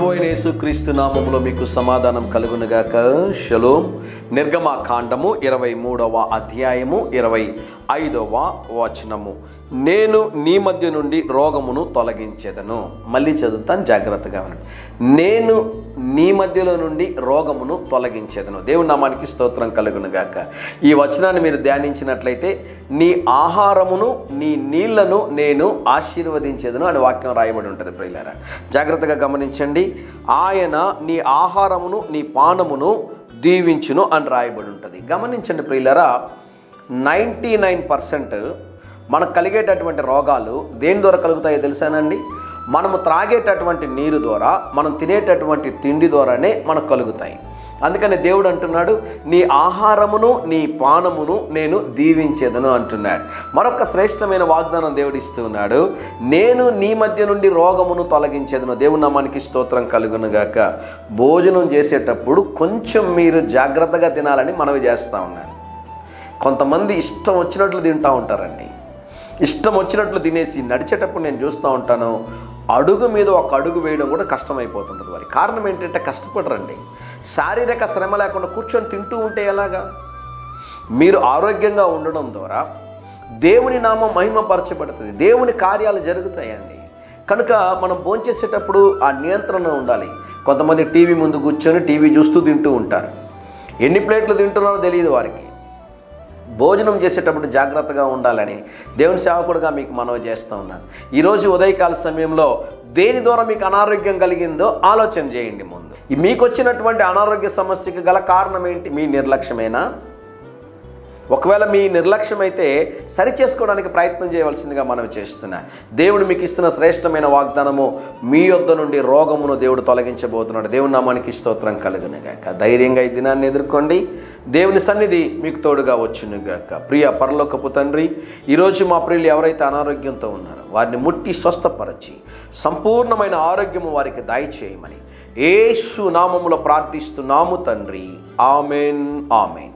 ప్రభువైన యేసుక్రీస్తు నామములో మీకు సమాధానం కలుగునుగాక. షలోం. నిర్గమకాండము 23వ అధ్యాయము 25వ వచనము. నేను నీ మధ్య నుండి రోగమును తొలగించెదను. మళ్ళీ చదువుతాను, జాగ్రత్తగా వినండి. నేను నీ మధ్యలో నుండి రోగమును తొలగించెదను. దేవుని నామానికి స్తోత్రం కలుగునుగాక. ఈ వచనాన్ని మీరు ధ్యానించినట్లయితే, నీ ఆహారమును నీ నీళ్లను నేను ఆశీర్వదించేదను అని వాక్యం రాయబడి ఉంటుంది. ప్రియులారా, జాగ్రత్తగా గమనించండి. ఆయన నీ ఆహారమును నీ పానమును దీవించును అని రాయబడి ఉంటుంది. గమనించండి ప్రియులారా, 99% మనకు కలిగేటటువంటి రోగాలు దేని ద్వారా కలుగుతాయో తెలుసానండి? మనము త్రాగేటటువంటి నీరు ద్వారా, మనం తినేటటువంటి తిండి ద్వారానే మనకు కలుగుతాయి. అందుకని దేవుడు అంటున్నాడు, నీ ఆహారమును నీ పానమును నేను దీవించేదను అంటున్నాడు. మరొక శ్రేష్టమైన వాగ్దానం దేవుడు ఇస్తూ ఉన్నాడు. నేను నీ మధ్య నుండి రోగమును తొలగించేదను. దేవుని నామానికి స్తోత్రం కలుగునుగాక. భోజనం చేసేటప్పుడు కొంచెం మీరు జాగ్రత్తగా తినాలని మనవి చేస్తూ ఉన్నాను. కొంతమంది ఇష్టం వచ్చినట్లు తింటూ ఉంటారండి. ఇష్టం వచ్చినట్లు తినేసి నడిచేటప్పుడు నేను చూస్తూ ఉంటాను, అడుగు మీద ఒక అడుగు వేయడం కూడా కష్టమైపోతుంటుంది వారికి. కారణం ఏంటంటే కష్టపడరండి. శారీరక శ్రమ లేకుండా కూర్చొని తింటూ ఉంటే ఎలాగా? మీరు ఆరోగ్యంగా ఉండడం ద్వారా దేవుని నామం మహిమపరచబడుతుంది, దేవుని కార్యాలు జరుగుతాయండి. కనుక మనం భోంచేసేటప్పుడు ఆ నియంత్రణ ఉండాలి. కొంతమంది టీవీ ముందు కూర్చొని టీవీ చూస్తూ తింటూ ఉంటారు. ఎన్ని ప్లేట్లు తింటున్నారో తెలియదు వారికి. భోజనం చేసేటప్పుడు జాగ్రత్తగా ఉండాలని దేవుని సేవకుడుగా మీకు మనవి చేస్తూ ఉన్నాను. ఈరోజు ఉదయకాల సమయంలో దేని ద్వారా మీకు అనారోగ్యం కలిగిందో ఆలోచన చేయండి. ముందు మీకు వచ్చినటువంటి అనారోగ్య సమస్యకు గల కారణం ఏంటి? మీ నిర్లక్ష్యమేనా? ఒకవేళ మీ నిర్లక్ష్యం అయితే సరి చేసుకోవడానికి ప్రయత్నం చేయవలసిందిగా మనవి చేస్తున్నా. దేవుడు మీకు ఇస్తున్న శ్రేష్టమైన వాగ్దానము, మీ యొద్ద నుండి రోగమును దేవుడు తొలగించబోతున్నాడు. దేవుని నామానికి స్తోత్రం కలుగునుగాక. ధైర్యంగా ఈ దినాన్ని ఎదుర్కోండి. దేవుని సన్నిధి మీకు తోడుగా వచ్చునుగాక. ప్రియ పరలోకపు తండ్రి, ఈరోజు మా ప్రియులు ఎవరైతే అనారోగ్యంతో ఉన్నారో వారిని ముట్టి స్వస్థపరచి సంపూర్ణమైన ఆరోగ్యము వారికి దయచేయమని యేసు నామములో ప్రార్థిస్తున్నాము తండ్రి. Amen, amen.